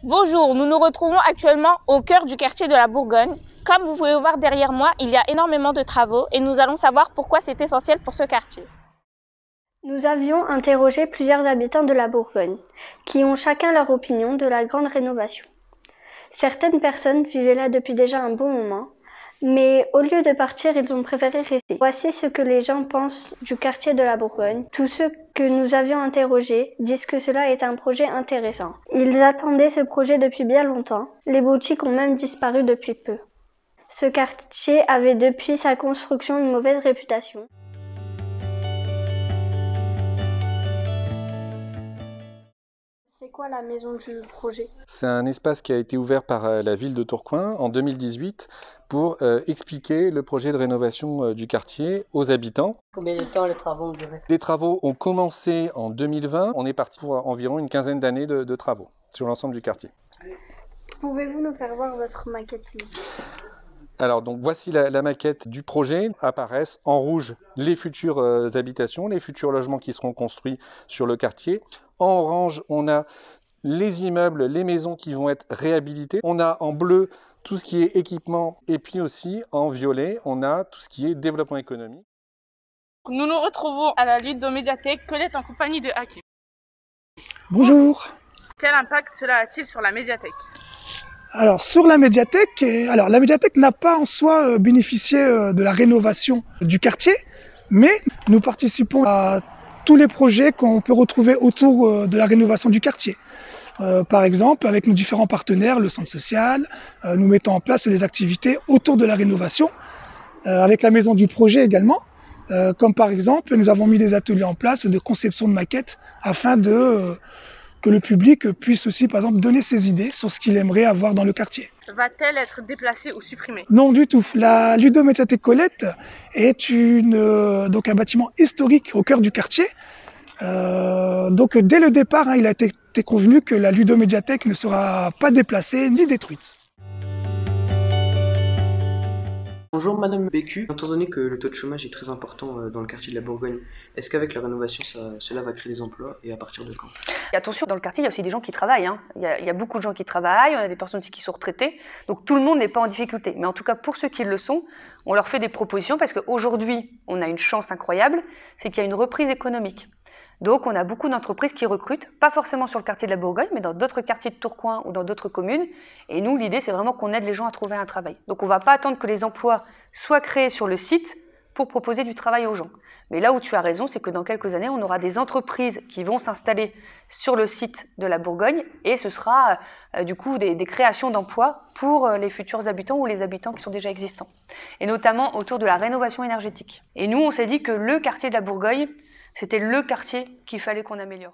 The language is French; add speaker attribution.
Speaker 1: Bonjour, nous nous retrouvons actuellement au cœur du quartier de la Bourgogne. Comme vous pouvez voir derrière moi, il y a énormément de travaux et nous allons savoir pourquoi c'est essentiel pour ce quartier.
Speaker 2: Nous avions interrogé plusieurs habitants de la Bourgogne, qui ont chacun leur opinion de la grande rénovation. Certaines personnes vivaient là depuis déjà un bon moment, mais au lieu de partir, ils ont préféré rester. Voici ce que les gens pensent du quartier de la Bourgogne. Tous ceux que nous avions interrogés disent que cela est un projet intéressant. Ils attendaient ce projet depuis bien longtemps. Les boutiques ont même disparu depuis peu. Ce quartier avait depuis sa construction une mauvaise réputation. C'est quoi la maison du projet?
Speaker 3: C'est un espace qui a été ouvert par la ville de Tourcoing en 2018 pour expliquer le projet de rénovation du quartier aux habitants.
Speaker 4: Combien de temps les travaux ont duré?
Speaker 3: Les travaux ont commencé en 2020. On est parti pour environ une quinzaine d'années de travaux sur l'ensemble du quartier.
Speaker 2: Pouvez-vous nous faire voir votre maquette, s'il vous plaît?
Speaker 3: Alors donc voici la maquette du projet. Apparaissent en rouge les futures habitations, les futurs logements qui seront construits sur le quartier. En orange, on a les immeubles, les maisons qui vont être réhabilitées. On a en bleu tout ce qui est équipement et puis aussi en violet, on a tout ce qui est développement économique.
Speaker 1: Nous nous retrouvons à la Ludomédiathèque, Colette en compagnie de Hakim.
Speaker 5: Bonjour.
Speaker 1: Quel impact cela a-t-il sur la médiathèque?
Speaker 5: Alors sur la médiathèque, la médiathèque n'a pas en soi bénéficié de la rénovation du quartier, mais nous participons à tous les projets qu'on peut retrouver autour de la rénovation du quartier. Par exemple, avec nos différents partenaires, le centre social, nous mettons en place les activités autour de la rénovation, avec la maison du projet également, comme par exemple, nous avons mis des ateliers en place de conception de maquettes afin que le public puisse aussi, par exemple, donner ses idées sur ce qu'il aimerait avoir dans le quartier.
Speaker 1: Va-t-elle être déplacée ou supprimée?
Speaker 5: Non, du tout. La Ludomédiathèque Colette est donc un bâtiment historique au cœur du quartier. Donc dès le départ, il a été convenu que la Ludomédiathèque ne sera pas déplacée ni détruite.
Speaker 6: Bonjour Madame Bécu, étant donné que le taux de chômage est très important dans le quartier de la Bourgogne, est-ce qu'avec la rénovation, cela va créer des emplois et à partir de quand?
Speaker 7: Et attention, dans le quartier, il y a aussi des gens qui travaillent. Il y a beaucoup de gens qui travaillent, on a des personnes aussi qui sont retraitées, donc tout le monde n'est pas en difficulté. Mais en tout cas, pour ceux qui le sont, on leur fait des propositions parce qu'aujourd'hui, on a une chance incroyable, c'est qu'il y a une reprise économique. Donc on a beaucoup d'entreprises qui recrutent, pas forcément sur le quartier de la Bourgogne, mais dans d'autres quartiers de Tourcoing ou dans d'autres communes. Et nous, l'idée, c'est vraiment qu'on aide les gens à trouver un travail. Donc on ne va pas attendre que les emplois soient créés sur le site pour proposer du travail aux gens. Mais là où tu as raison, c'est que dans quelques années, on aura des entreprises qui vont s'installer sur le site de la Bourgogne et ce sera du coup des créations d'emplois pour les futurs habitants ou les habitants qui sont déjà existants. Et notamment autour de la rénovation énergétique. Et nous, on s'est dit que le quartier de la Bourgogne, c'était le quartier qu'il fallait qu'on améliore.